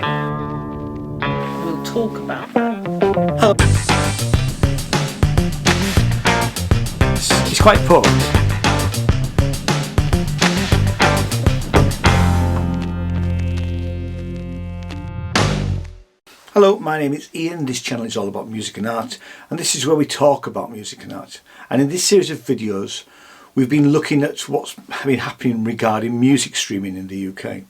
We'll talk about that. It's quite poor. Hello, my name is Ian. This channel is all about music and art, and this is where we talk about music and art. And in this series of videos, we've been looking at what's been happening regarding music streaming in the UK.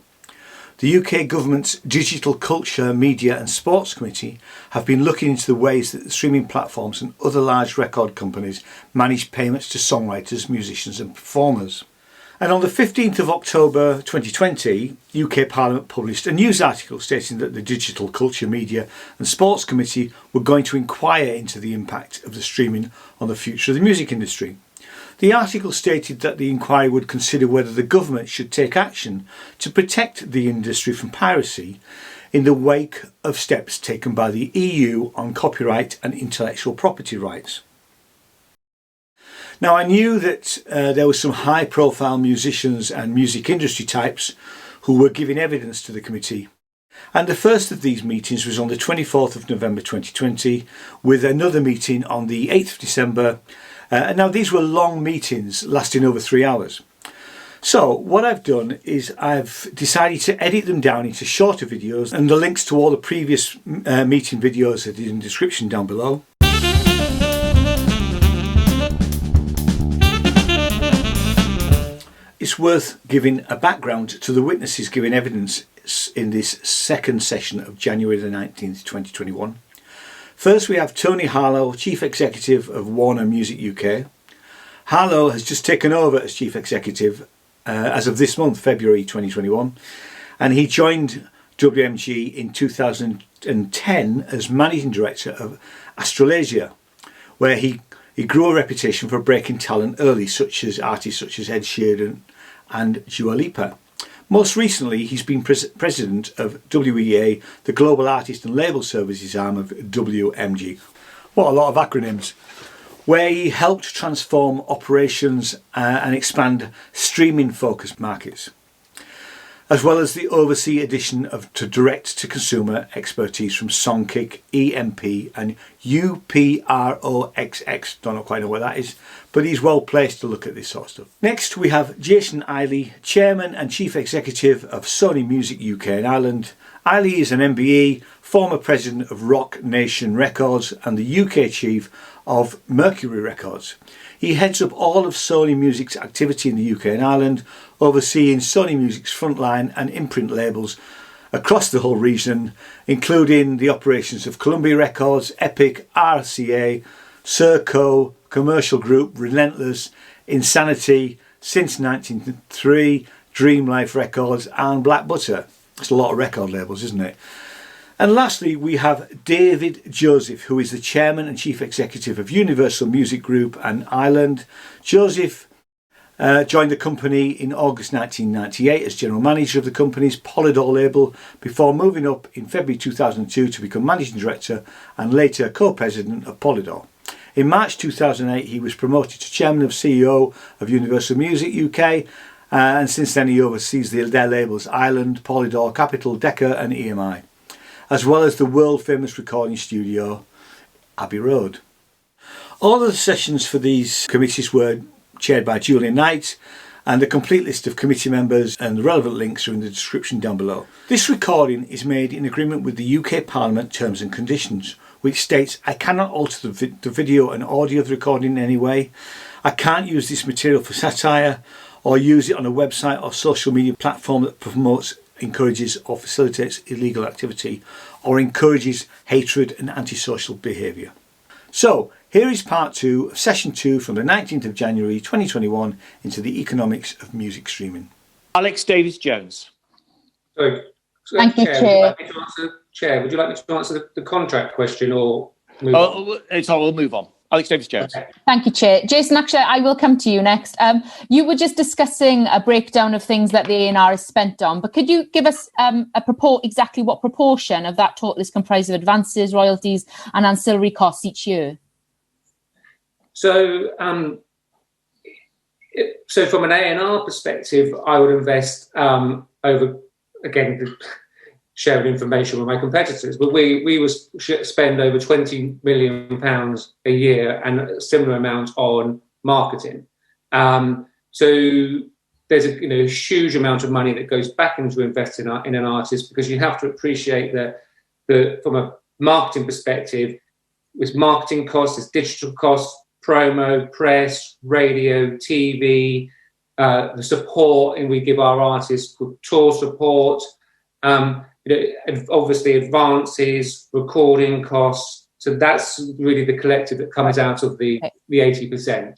The UK government's Digital Culture, Media and Sports Committee have been looking into the ways that the streaming platforms and other large record companies manage payments to songwriters, musicians and performers. And on the 15th of October 2020, UK Parliament published a news article stating that the Digital Culture, Media and Sports Committee were going to inquire into the impact of the streaming on the future of the music industry. The article stated that the inquiry would consider whether the government should take action to protect the industry from piracy in the wake of steps taken by the EU on copyright and intellectual property rights. Now, I knew that there were some high-profile musicians and music industry types who were giving evidence to the committee. And the first of these meetings was on the 24th of November 2020, with another meeting on the 8th of December. Now, these were long meetings lasting over 3 hours. So what I've done is I've decided to edit them down into shorter videos, and the links to all the previous meeting videos are in the description down below. It's worth giving a background to the witnesses giving evidence in this second session of January the 19th, 2021. First, we have Tony Harlow, Chief Executive of Warner Music UK. Harlow has just taken over as Chief Executive as of this month, February 2021, and he joined WMG in 2010 as Managing Director of Australasia, where he grew a reputation for breaking talent early, artists such as Ed Sheeran and Dua Lipa. Most recently, he's been president of WEA, the Global Artist and Label Services arm of WMG. What a lot of acronyms. Where he helped transform operations and expand streaming-focused markets, as well as the oversee addition to direct-to-consumer expertise from Songkick, EMP and UPROXX. Don't quite know what that is, but he's well placed to look at this sort of stuff. Next, we have Jason Iley, Chairman and Chief Executive of Sony Music UK and Ireland. Iley is an MBE, former President of Rock Nation Records and the UK Chief of Mercury Records. He heads up all of Sony Music's activity in the UK and Ireland, overseeing Sony Music's frontline and imprint labels across the whole region, including the operations of Columbia Records, Epic, RCA, Serco, Commercial Group, Relentless, Insanity, Since 1993, Dream Life Records and Black Butter. It's a lot of record labels, isn't it? And lastly, we have David Joseph, who is the Chairman and Chief Executive of Universal Music Group and Ireland. Joseph joined the company in August 1998 as General Manager of the company's Polydor label, before moving up in February 2002 to become Managing Director and later Co-President of Polydor. In March 2008, he was promoted to Chairman and CEO of Universal Music UK, and since then he oversees their labels Ireland, Polydor, Capitol, Decca and EMI, as well as the world-famous recording studio, Abbey Road. All of the sessions for these committees were chaired by Julian Knight, and the complete list of committee members and the relevant links are in the description down below. This recording is made in agreement with the UK Parliament Terms and Conditions, which states I cannot alter the video and audio of the recording in any way. I can't use this material for satire or use it on a website or social media platform that promotes, encourages or facilitates illegal activity or encourages hatred and antisocial behaviour. So here is part 2 of session 2 from the 19th of January 2021 into the economics of music streaming. Alex Davies-Jones. So, Thank you, Chair. Would you like me to answer the contract question or move on? We'll move on. Alex Davies-Jones. Okay. Thank you, Chair. Jason, actually, I will come to you next. You were just discussing a breakdown of things that the A&R is spent on, but could you give us exactly what proportion of that total is comprised of advances, royalties and ancillary costs each year? So from an A&R perspective, I would invest over, again, sharing information with my competitors. But we spend over £20 million a year and a similar amount on marketing. So there's a huge amount of money that goes back into investing in an artist, because you have to appreciate that from a marketing perspective, with marketing costs, there's digital costs, promo, press, radio, TV, the support, and we give our artists tour support, obviously advances, recording costs. So that's really the collective that comes out of the 80%.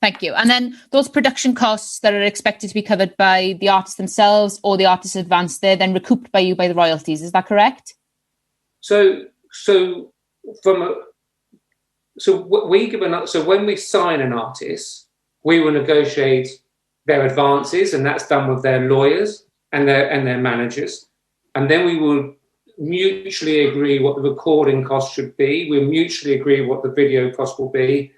Thank you. And then those production costs that are expected to be covered by the artists themselves or the artist's advance, they're then recouped by you by the royalties. Is that correct? So when we sign an artist, we will negotiate their advances, and that's done with their lawyers and their managers. And then we will mutually agree what the recording cost should be. We'll mutually agree what the video cost will be.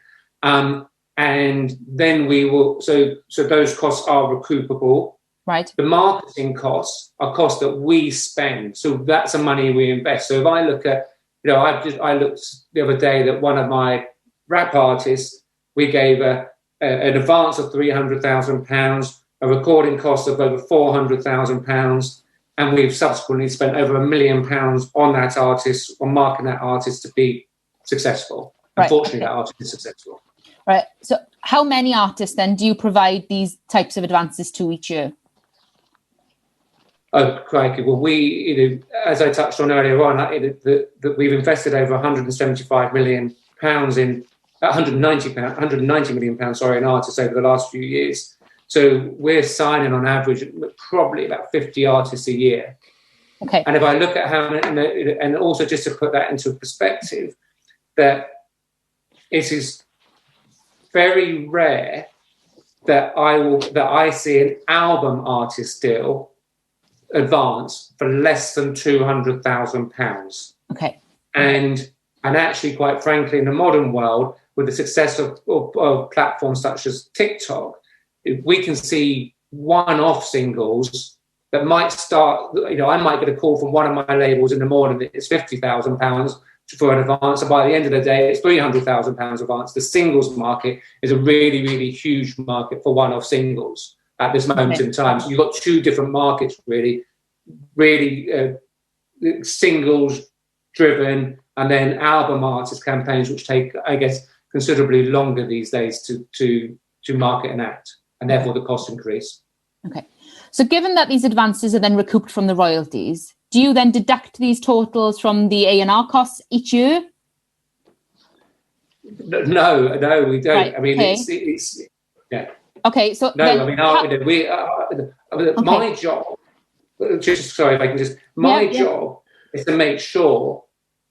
And then we will, so those costs are recoupable. Right. The marketing costs are costs that we spend. So that's the money we invest. So if I look at, I looked the other day that one of my rap artists, we gave an advance of £300,000, a recording cost of over £400,000, and we've subsequently spent over £1 million on that artist, on marketing that artist to be successful. Right. Unfortunately, that artist is successful. Right. So how many artists then do you provide these types of advances to each year? Oh, crikey. Well, we, as I touched on earlier on, that we've invested over £175 million in 190 million pounds, in artists over the last few years. So we're signing on average probably about 50 artists a year. Okay. And if I look at how many, and also just to put that into perspective, that it is very rare that I see an album artist deal advance for less than £200,000. Okay. And actually, quite frankly, in the modern world, with the success of platforms such as TikTok, we can see one-off singles that might start. I might get a call from one of my labels in the morning that it's £50,000 for an advance, and by the end of the day, it's £300,000 advance. The singles market is a really, really huge market for one-off singles at this moment in time. So you've got two different markets, really singles-driven, and then album artist campaigns, which take, I guess, considerably longer these days to market and act, and therefore the cost increase. Okay. So given that these advances are then recouped from the royalties, do you then deduct these totals from the A&R costs each year? No, we don't. Right. I mean, okay. it's yeah. Okay, so no, then I mean, my job. Sorry, if I can just. My job is to make sure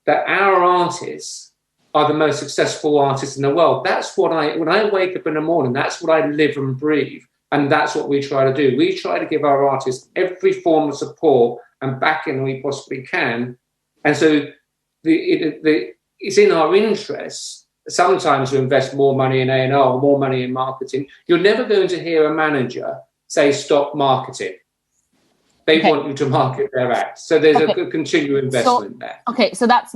that our artists are the most successful artists in the world. That's what when I wake up in the morning, that's what I live and breathe. And that's what we try to do. We try to give our artists every form of support and backing we possibly can. And so it's in our interests sometimes to invest more money in A&R or more money in marketing. You're never going to hear a manager say, stop marketing. They want you to market their act. So there's a continued investment there. Okay, so that's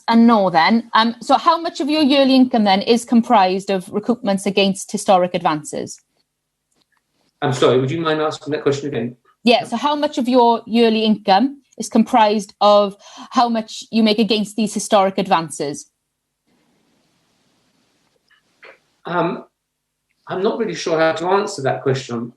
a no then. So how much of your yearly income then is comprised of recoupments against historic advances? I'm sorry, would you mind asking that question again? Yeah, so how much of your yearly income is comprised of how much you make against these historic advances? I'm not really sure how to answer that question.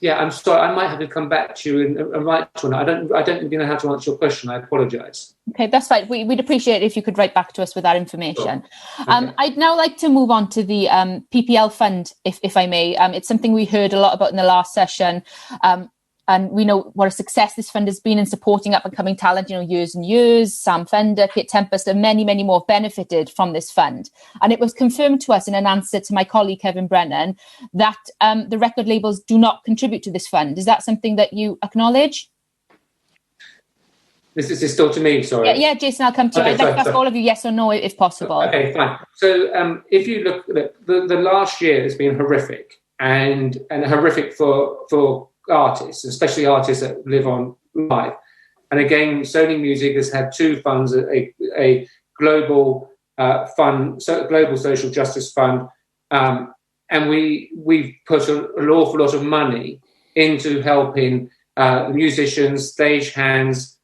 Yeah, I'm sorry. I might have to come back to you and write to one. I don't really know how to answer your question. I apologise. Okay, that's fine. We'd appreciate it if you could write back to us with that information. Sure. Okay. I'd now like to move on to the PPL fund, if I may. It's something we heard a lot about in the last session. And we know what a success this fund has been in supporting up-and-coming talent, years and years. Sam Fender, Kit Tempest, and many, many more benefited from this fund. And it was confirmed to us in an answer to my colleague, Kevin Brennan, that the record labels do not contribute to this fund. Is that something that you acknowledge? This is still to me, sorry. Yeah, Jason, I'll come to you. I'd like to ask all of you yes or no, if possible. Okay, fine. So if you look at the last year has been horrific. horrific for artists, especially artists that live on live. And again, Sony Music has had two funds: a global fund, global social justice fund, and we've put an awful lot of money into helping musicians, stagehands,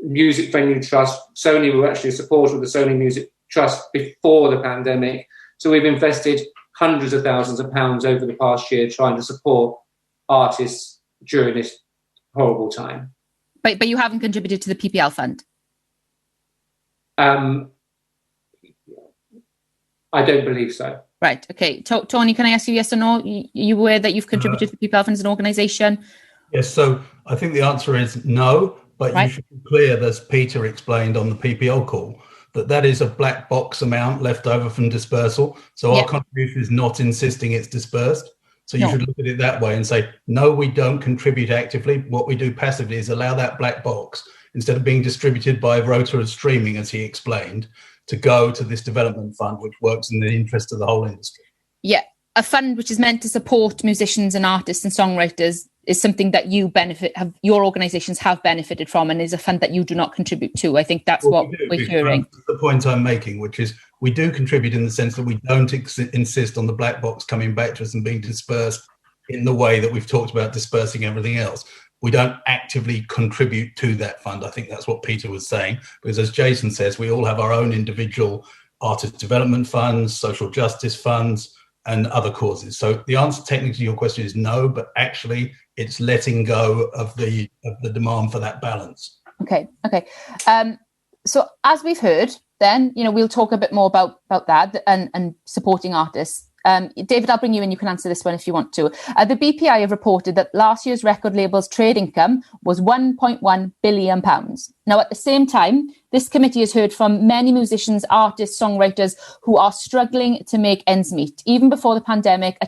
music venue trust. Sony were actually a supporter of the Sony Music Trust before the pandemic, so we've invested hundreds of thousands of pounds over the past year trying to support artists during this horrible time. But you haven't contributed to the PPL fund? I don't believe so. Right, okay. Tony, can I ask you yes or no? Are you aware that you've contributed to the PPL fund as an organisation? Yes, so I think the answer is no, but you should be clear, as Peter explained on the PPL call, that is a black box amount left over from dispersal. So our contribution is not insisting it's dispersed. So you should look at it that way and say, no, we don't contribute actively. What we do passively is allow that black box, instead of being distributed by rota of streaming, as he explained, to go to this development fund, which works in the interest of the whole industry. Yeah, a fund which is meant to support musicians and artists and songwriters is something that your organisations have benefited from, and is a fund that you do not contribute to. I think that's what we're hearing. That's the point I'm making, which is we do contribute in the sense that we don't insist on the black box coming back to us and being dispersed in the way that we've talked about dispersing everything else. We don't actively contribute to that fund. I think that's what Peter was saying, because as Jason says, we all have our own individual artist development funds, social justice funds, and other causes. So the answer technically to your question is no, but actually it's letting go of the demand for that balance. Okay. So as we've heard, then, we'll talk a bit more about that and supporting artists. David, I'll bring you in. You can answer this one if you want to. The BPI have reported that last year's record label's trade income was £1.1 billion. Now, at the same time, this committee has heard from many musicians, artists, songwriters who are struggling to make ends meet. Even before the pandemic, a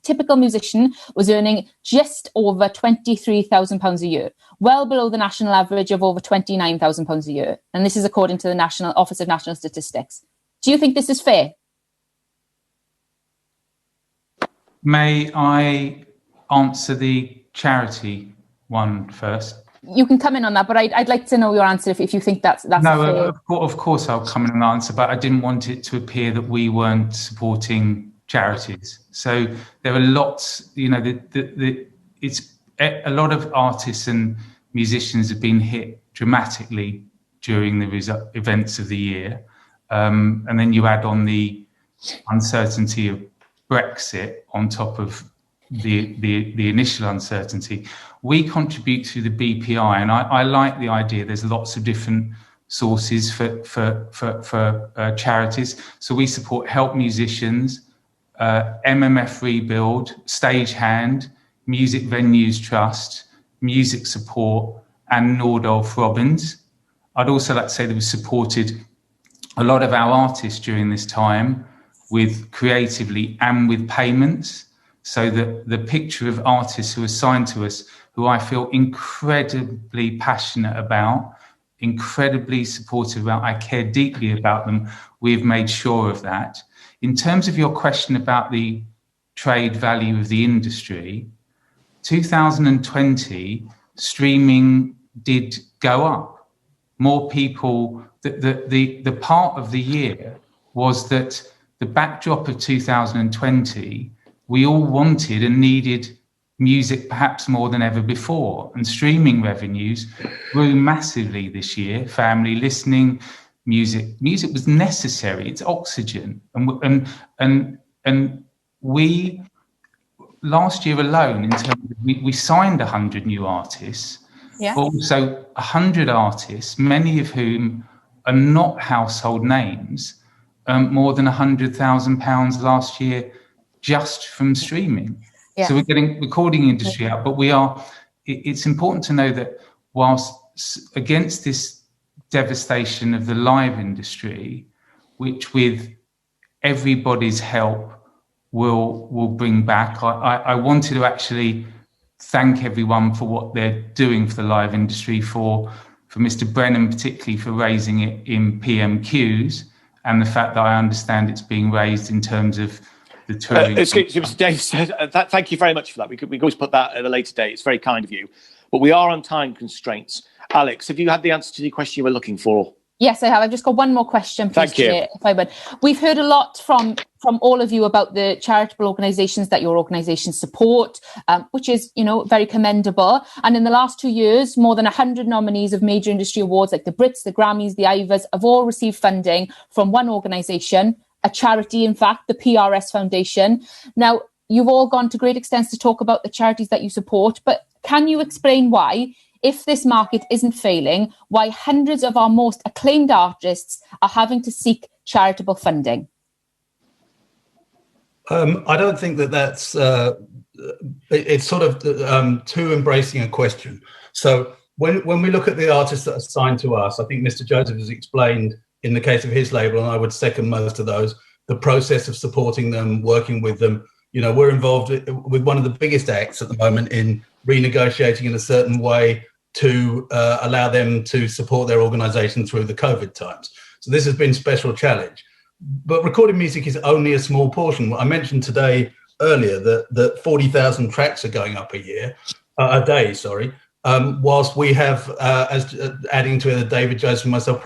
typical musician was earning just over £23,000 a year, well below the national average of over £29,000 a year. And this is according to the National Office of National Statistics. Do you think this is fair? May I answer the charity one first? You can come in on that, but I'd like to know your answer if you think that's no, fair. Of course I'll come in and answer, but I didn't want it to appear that we weren't supporting charities. So there are lots, it's a lot of artists and musicians have been hit dramatically during the events of the year. And then you add on the uncertainty of Brexit on top of the initial uncertainty. We contribute to the BPI, and I like the idea. There's lots of different sources for charities. So we support Help Musicians, MMF Rebuild, Stagehand, Music Venues Trust, Music Support, and Nordolf Robbins. I'd also like to say that we supported a lot of our artists during this time with creatively and with payments, so that the picture of artists who are signed to us, who I feel incredibly passionate about, incredibly supportive about, I care deeply about them, we've made sure of that. In terms of your question about the trade value of the industry, 2020, streaming did go up. More people, the part of the year was that the backdrop of 2020, we all wanted and needed music perhaps more than ever before. And streaming revenues grew massively this year. Family listening, music was necessary. It's oxygen. And we, last year alone, in terms of, we signed 100 new artists, but also 100 artists, many of whom are not household names, more than £100,000 last year just from streaming. Yeah. So we're getting recording industry out, but it's important to know that whilst against this devastation of the live industry, which with everybody's help will bring back, I wanted to actually thank everyone for what they're doing for the live industry, for Mr. Brennan particularly for raising it in PMQs, and the fact that I understand it's being raised in terms of the touring. Dave said, thank you very much for that. We can always put that at a later date. It's very kind of you. But we are on time constraints. Alex, have you had the answer to the question you were looking for? Yes, I have. I've just got one more question, please, Thank you. Chair, if I would. We've heard a lot from all of you about the charitable organisations that your organisations support, which is, very commendable. And in the last 2 years, more than 100 nominees of major industry awards like the Brits, the Grammys, the Ivors have all received funding from one organisation, a charity, in fact, the PRS Foundation. Now, you've all gone to great extents to talk about the charities that you support, but can you explain why, if this market isn't failing, why hundreds of our most acclaimed artists are having to seek charitable funding? I don't think that's it's sort of too embracing a question. So when we look at the artists that are signed to us, I think Mr. Joseph has explained in the case of his label, and I would second most of those, the process of supporting them, working with them. We're involved with one of the biggest acts at the moment in renegotiating in a certain way to allow them to support their organisation through the COVID times. So this has been a special challenge. But recorded music is only a small portion. I mentioned earlier that 40,000 tracks are going up a day, whilst we have, adding to it, David, Joseph and myself,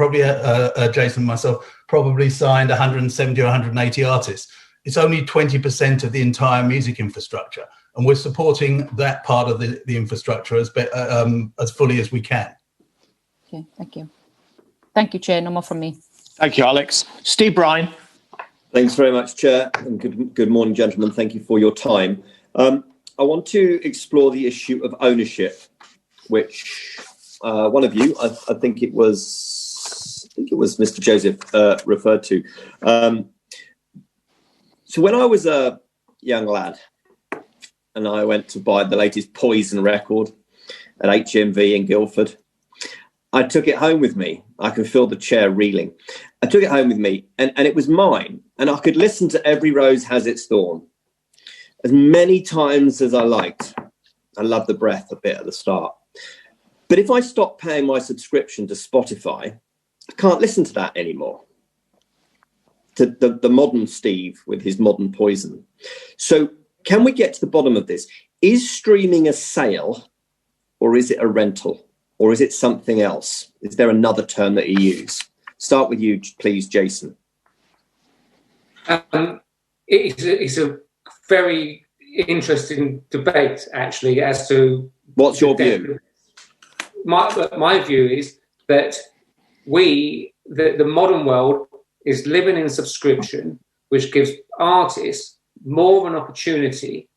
Jason and myself, probably signed 170 or 180 artists. It's only 20% of the entire music infrastructure. And we're supporting that part of the infrastructure as fully as we can. Okay, thank you. Thank you, Chair. No more from me. Thank you, Alex. Steve Bryan. Thanks very much, Chair. And good morning, gentlemen. Thank you for your time. I want to explore the issue of ownership, which one of you, I think it was Mr. Joseph, referred to. So when I was a young lad, and I went to buy the latest Poison record at HMV in Guildford, I took it home with me. I can feel the chair reeling. I took it home with me, and it was mine. And I could listen to Every Rose Has Its Thorn as many times as I liked. I love the breath a bit at the start. But if I stop paying my subscription to Spotify, I can't listen to that anymore. To the modern Steve with his modern Poison. So can we get to the bottom of this? Is streaming a sale, or is it a rental? Or is it something else? Is there another term that you use? Start with you, please, Jason. It's a very interesting debate, actually, as to... What's your view? My view is that the modern world is living in subscription, which gives artists more of an opportunity,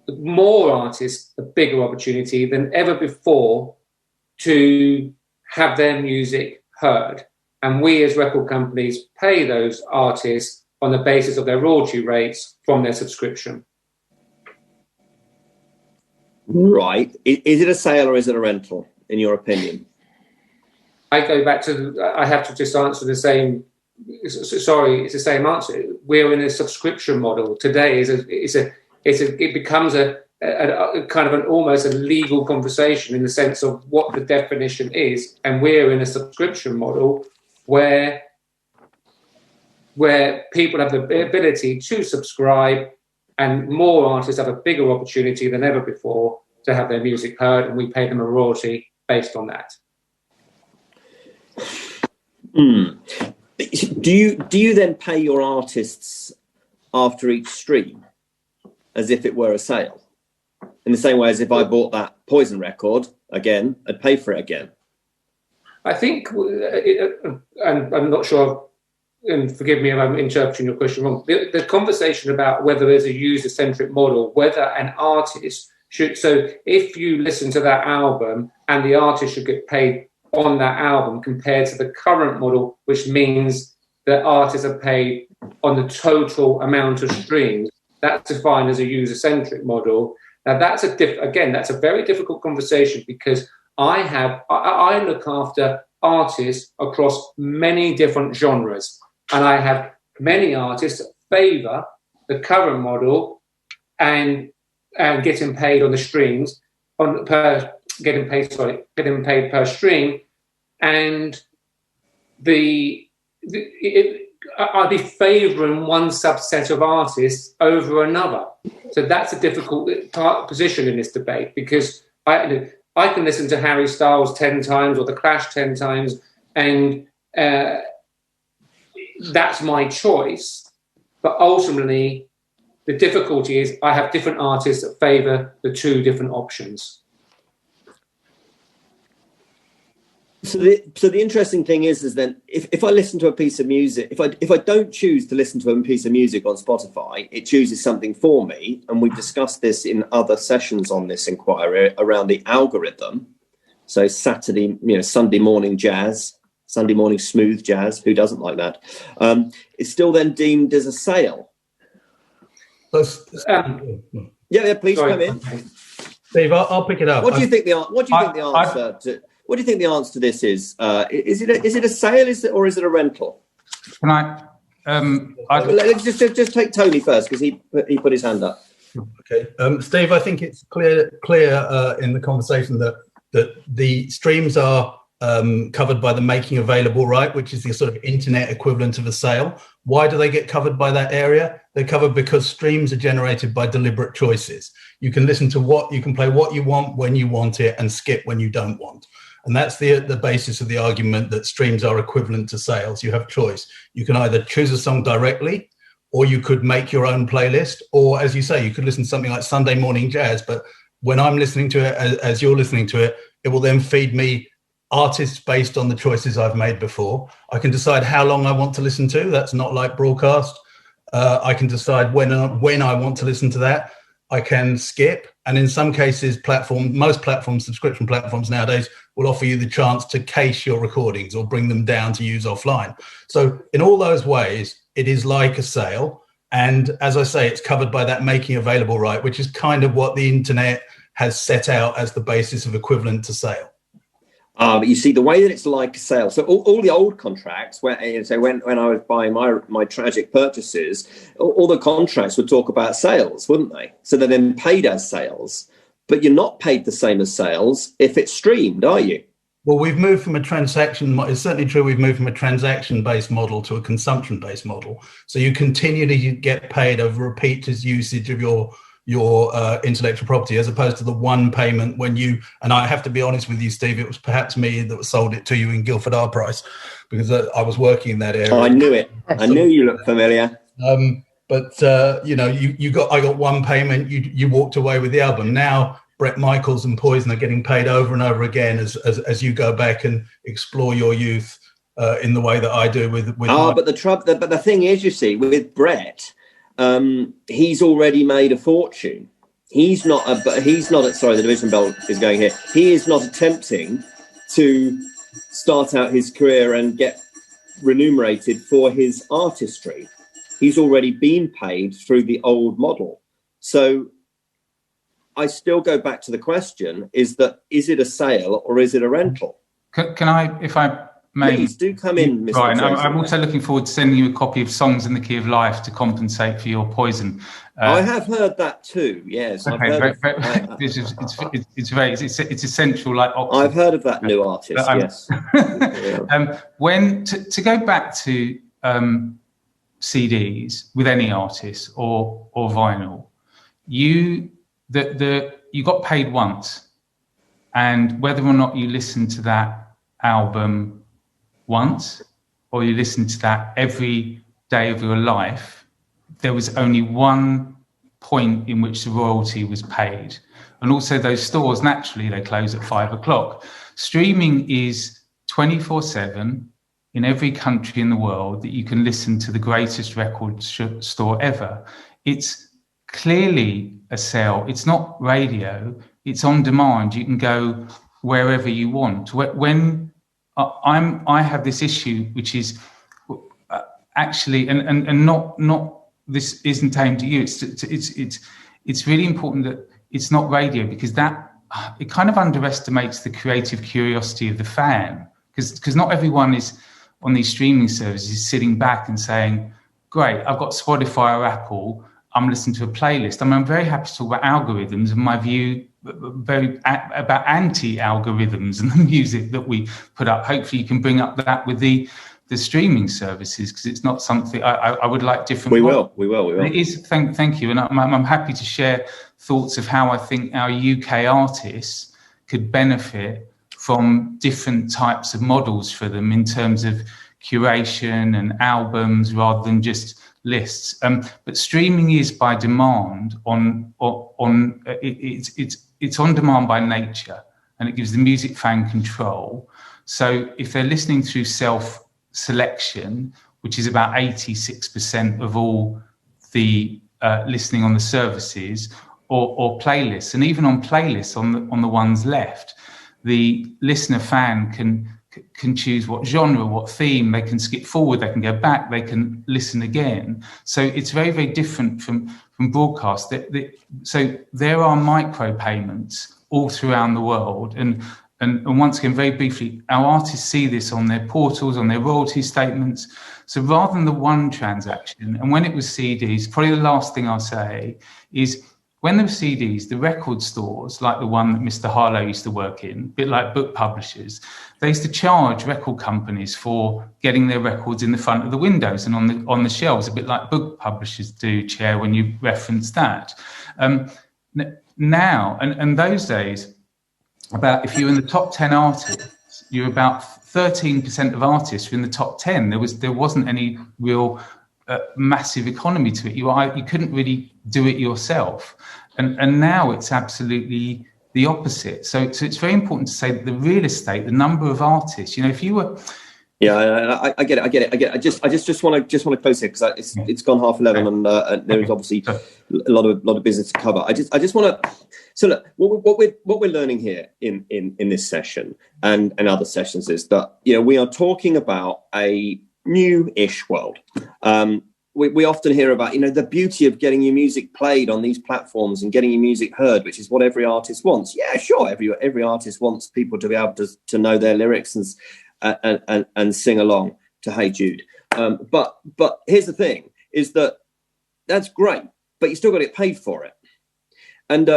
more artists a bigger opportunity than ever before to have their music heard. And we as record companies pay those artists on the basis of their royalty rates from their subscription. Right. Is it a sale or is it a rental, in your opinion? I go back to, I have to just answer the same, sorry, it's the same answer. We're in a subscription model. Today it becomes a kind of almost a legal conversation in the sense of what the definition is. And we're in a subscription model where people have the ability to subscribe, and more artists have a bigger opportunity than ever before to have their music heard, and we pay them a royalty based on that. Do you then pay your artists after each stream as if it were a sale? In the same way as if I bought that Poison record again, I'd pay for it again. I think, and I'm not sure, and forgive me if I'm interpreting your question wrong, the conversation about whether there's a user-centric model, whether an artist should, so if you listen to that album and the artist should get paid on that album compared to the current model, which means that artists are paid on the total amount of streams, that's defined as a user-centric model. Now that's that's a very difficult conversation, because I look after artists across many different genres, and I have many artists that favour the current model and getting paid on the streams getting paid per stream, and I'd be favouring one subset of artists over another. So that's a difficult position in this debate, because I can listen to Harry Styles 10 times or The Clash 10 times, and that's my choice. But ultimately, the difficulty is I have different artists that favour the two different options. So the interesting thing is then if I listen to a piece of music, if I don't choose to listen to a piece of music on Spotify, it chooses something for me. And we've discussed this in other sessions on this inquiry around the algorithm. So Sunday morning jazz, Sunday morning smooth jazz. Who doesn't like that? It's still then deemed as a sale. Please come in, Steve. I'll pick it up. What do you think the answer to? What do you think the answer to this is? Is it a sale? Or is it a rental? Can I? Let's just take Tony first, because he put his hand up. Okay, Steve. I think it's clear in the conversation that the streams are covered by the making available right, which is the sort of internet equivalent of a sale. Why do they get covered by that area? They're covered because streams are generated by deliberate choices. You can listen to you can play what you want when you want it, and skip when you don't want. And that's the basis of the argument that streams are equivalent to sales. You have choice. You can either choose a song directly, or you could make your own playlist, or, as you say, you could listen to something like Sunday morning jazz. But when I'm listening to it, as you're listening to it, it will then feed me artists based on the choices I've made before. I can decide how long I want to listen to. That's not like broadcast. I can decide when I want to listen to that. I can skip. And in some cases, most platforms, subscription platforms nowadays, will offer you the chance to cache your recordings or bring them down to use offline. So in all those ways, it is like a sale. And as I say, it's covered by that making available right, which is kind of what the internet has set out as the basis of equivalent to sale. You see, the way that it's like a sale. So all the old contracts, when I was buying my tragic purchases, all the contracts would talk about sales, wouldn't they? So they're then paid as sales. But you're not paid the same as sales if it's streamed, are you? Well, we've moved from a transaction. It's certainly true. We've moved from a transaction-based model to a consumption-based model. So you continually get paid over repeated usage of your intellectual property, as opposed to the one payment when you, and I have to be honest with you, Steve, it was perhaps me that sold it to you in Guildford R Price, because I was working in that area. Oh, I knew it. I knew you looked familiar. But I got one payment. You walked away with the album. Now Bret Michaels and Poison are getting paid over and over again as you go back and explore your youth in the way that I do with. But the thing is, you see, with Bret, he's already made a fortune. He's not. Sorry, the division bell is going here. He is not attempting to start out his career and get remunerated for his artistry. He's already been paid through the old model. So I still go back to the question: is it a sale or is it a rental? Can I, if I may? Please do come in, Mr. Brian. I'm also looking forward to sending you a copy of Songs in the Key of Life to compensate for your Poison. I have heard that too. Yes, okay, I've heard it's essential. Like Oxford. I've heard of that new artist. Yes. When to go back to CDs with any artist or vinyl, you got paid once, and whether or not you listen to that album once or you listen to that every day of your life, there was only one point in which the royalty was paid. And also those stores, naturally, they close at 5 o'clock. Streaming is 24/7 in every country in the world that you can listen to the greatest record store ever. It's clearly a sale. It's not radio. It's on demand. You can go wherever you want. When I have this issue, which is actually, and not this isn't aimed at you. It's really important that it's not radio, because that it kind of underestimates the creative curiosity of the fan, because not everyone is on these streaming services sitting back and saying, great, I've got Spotify or Apple, I'm listening to a playlist. I mean, I'm very happy to talk about algorithms and my view about anti-algorithms and the music that we put up. Hopefully you can bring up that with the the streaming services, because it's not something I would like different. We will. It is. Thank you, and I'm happy to share thoughts of how I think our UK artists could benefit from different types of models for them in terms of curation and albums rather than just lists. But streaming is by demand it's on demand by nature, and it gives the music fan control. So if they're listening through self-selection, which is about 86% of all the listening on the services, or playlists, and even on playlists on the ones left, the listener fan can choose what genre, what theme. They can skip forward, they can go back, they can listen again. So it's very, very different from broadcast. So there are micro payments all throughout the world, and once again, very briefly, our artists see this on their portals, on their royalty statements. So rather than the one transaction, and when it was CDs, probably the last thing I'll say is, when there were CDs, the record stores, like the one that Mr. Harlow used to work in, a bit like book publishers, they used to charge record companies for getting their records in the front of the windows and on the shelves, a bit like book publishers do, Chair, when you reference that. Now, and those days, if you were in the top 10 artists, you were about 13% of artists were in the top 10. There wasn't any real massive economy to it. You couldn't really do it yourself, and now it's absolutely the opposite. So it's very important to say that the real estate, the number of artists, if you were, I get it. I just want to close here because it's gone 11:30, and there is obviously a lot of business to cover. I just want to. So look, what we're learning here in this session and other sessions is that we are talking about a new-ish world. We often hear about the beauty of getting your music played on these platforms and getting your music heard, which is what every artist wants. Yeah, sure, every artist wants people to be able to know their lyrics and sing along to Hey Jude. But here's the thing: is that's great, but you still got to get paid for it, and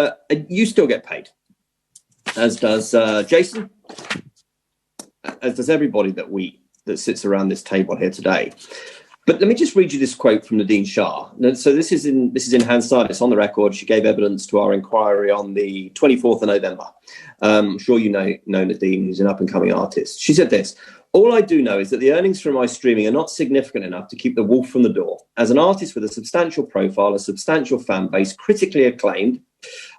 you still get paid, as does Jason, as does everybody that sits around this table here today. But let me just read you this quote from Nadine Shah. So this is in hindsight. It's on the record. She gave evidence to our inquiry on the 24th of November. I'm sure you know Nadine, who's an up-and-coming artist. She said this: "All I do know is that the earnings from my streaming are not significant enough to keep the wolf from the door. As an artist with a substantial profile, a substantial fan base, critically acclaimed,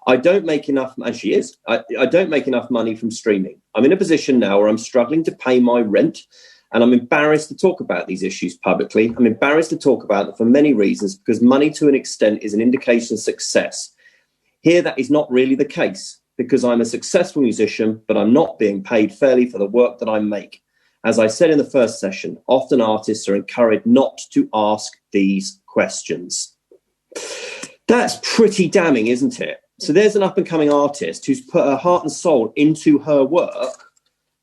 I don't make enough, and she is. I don't make enough money from streaming. I'm in a position now where I'm struggling to pay my rent. And I'm embarrassed to talk about these issues publicly. I'm embarrassed to talk about them for many reasons, because money to an extent is an indication of success. Here, that is not really the case, because I'm a successful musician, but I'm not being paid fairly for the work that I make. As I said in the first session, often artists are encouraged not to ask these questions." That's pretty damning, isn't it? So there's an up-and-coming artist who's put her heart and soul into her work,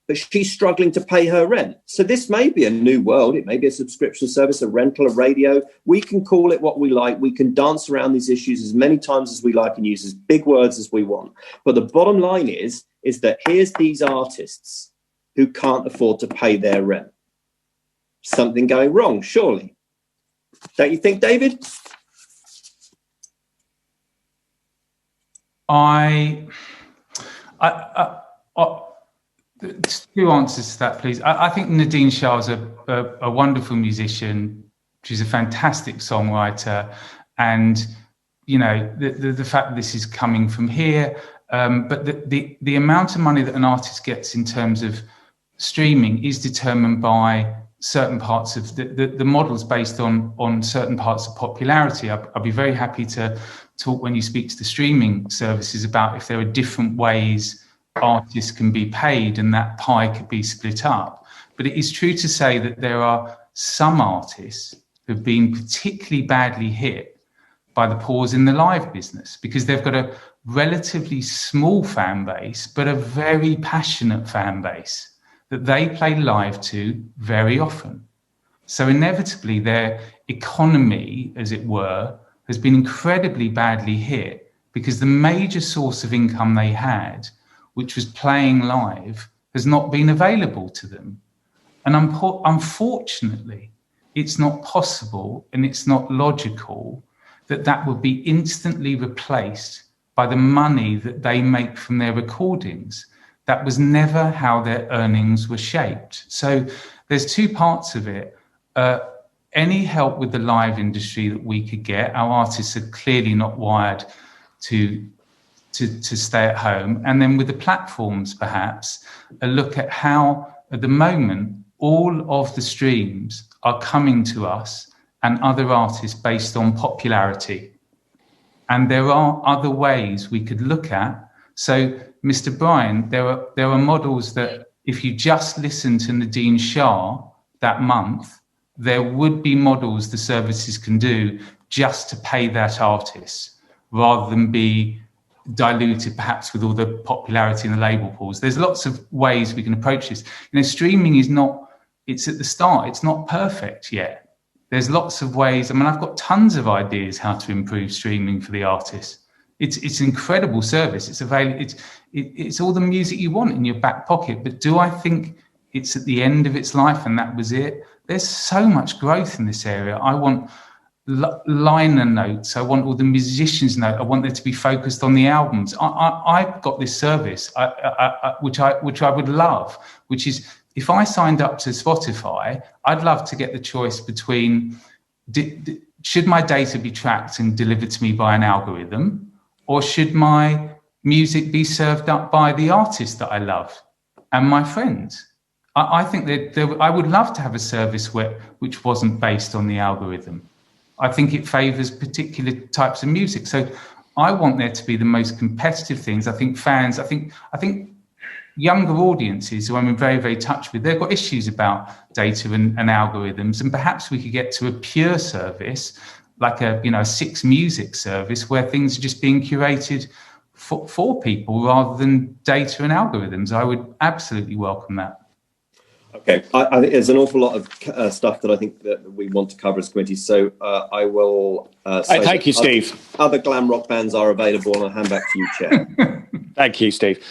but she's struggling to pay her rent. So this may be a new world. It may be a subscription service, a rental, a radio. We can call it what we like. We can dance around these issues as many times as we like and use as big words as we want. But the bottom line is that here's these artists who can't afford to pay their rent. Something going wrong, surely. Don't you think, David? Two answers to that, please. I think Nadine Shah is a wonderful musician. She's a fantastic songwriter, and the fact that this is coming from here, but the amount of money that an artist gets in terms of streaming is determined by certain parts of the models based on certain parts of popularity. I'll be very happy to talk when you speak to the streaming services about if there are different ways artists can be paid and that pie could be split up. But it is true to say that there are some artists who have been particularly badly hit by the pause in the live business, because they've got a relatively small fan base, but a very passionate fan base that they play live to very often. So inevitably their economy, as it were, has been incredibly badly hit, because the major source of income they had, which was playing live, has not been available to them. And unfortunately, it's not possible and it's not logical that would be instantly replaced by the money that they make from their recordings. That was never how their earnings were shaped. So there's two parts of it. Any help with the live industry that we could get, our artists are clearly not wired to stay at home. And then with the platforms, perhaps, a look at how, at the moment, all of the streams are coming to us and other artists based on popularity. And there are other ways we could look at. So, Mr. Brian, there are models that if you just listen to Nadine Shah that month, there would be models the services can do just to pay that artist, rather than be diluted perhaps with all the popularity in the label pools. There's lots of ways we can approach this. Streaming is not, it's at the start, it's not perfect yet. There's lots of ways. I mean, I've got tons of ideas how to improve streaming for the artists. It's an incredible service. It's available. It's all the music you want in your back pocket. But do I think it's at the end of its life and that was it? There's so much growth in this area. I want liner notes. I want all the musicians' notes. I want there to be focused on the albums. I've got this service, which I would love, which is, if I signed up to Spotify, I'd love to get the choice between should my data be tracked and delivered to me by an algorithm, or should my music be served up by the artist that I love and my friends? I think that I would love to have a service which wasn't based on the algorithm. I think it favours particular types of music. So I want there to be the most competitive things. I think fans, I think younger audiences who I'm in very, very touch with, they've got issues about data and algorithms. And perhaps we could get to a pure service, like a 6 music service, where things are just being curated for people rather than data and algorithms. I would absolutely welcome that. Okay, I think there's an awful lot of stuff that I think that we want to cover as committee. So I will say thank you, Steve. Other glam rock bands are available, and I'll hand back to you, Chair. Thank you, Steve.